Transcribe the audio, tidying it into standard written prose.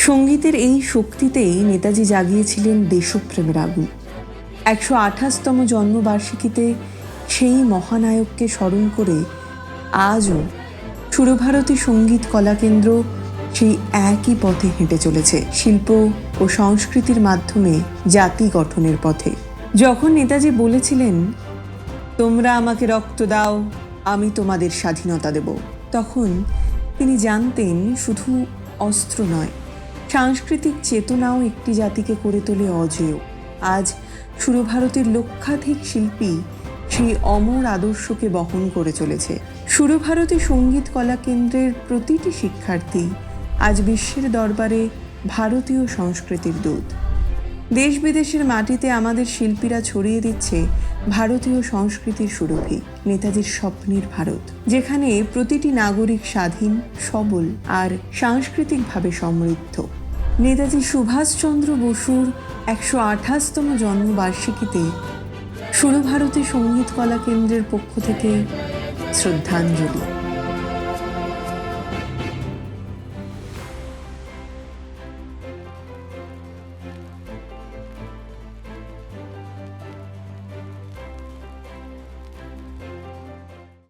সঙ্গীতের এই শক্তিতেই নেতাজি জাগিয়েছিলেন দেশপ্রেমের আগুন। ১২৮তম জন্মবার্ষিকীতে সেই মহানায়ককে স্মরণ করে আজও সুরভারতী সঙ্গীত কলাকেন্দ্র সেই একই পথে হেঁটে চলেছে, শিল্প ও সংস্কৃতির মাধ্যমে জাতি গঠনের পথে। যখন নেতাজি বলেছিলেন, তোমরা আমাকে রক্ত দাও, আমি তোমাদের স্বাধীনতা দেব, তখন তিনি জানতেন শুধু অস্ত্র নয়, সাংস্কৃতিক চেতনাও একটি জাতিকে করে তোলে অজেয়। আজ সুরভারতীর লক্ষাধিক শিল্পী সেই অমর আদর্শকে বহন করে চলেছে। সুরভারতী সঙ্গীত কলা কেন্দ্রের প্রতিটি শিক্ষার্থী আজ বিশ্বের দরবারে ভারতীয় সংস্কৃতির দূত। দেশ বিদেশের মাটিতে আমাদের শিল্পীরা ছড়িয়ে দিচ্ছে ভারতীয় সংস্কৃতির সুরভি, নেতাজির স্বপ্নের ভারত, যেখানে প্রতিটি নাগরিক স্বাধীন, সবল আর সাংস্কৃতিকভাবে সমৃদ্ধ। নেতাজি সুভাষচন্দ্র বসুর ১২৮তম জন্মবার্ষিকীতে সুরভারতী সঙ্গীত কলা কেন্দ্রের পক্ষ থেকে শ্রদ্ধাঞ্জলি।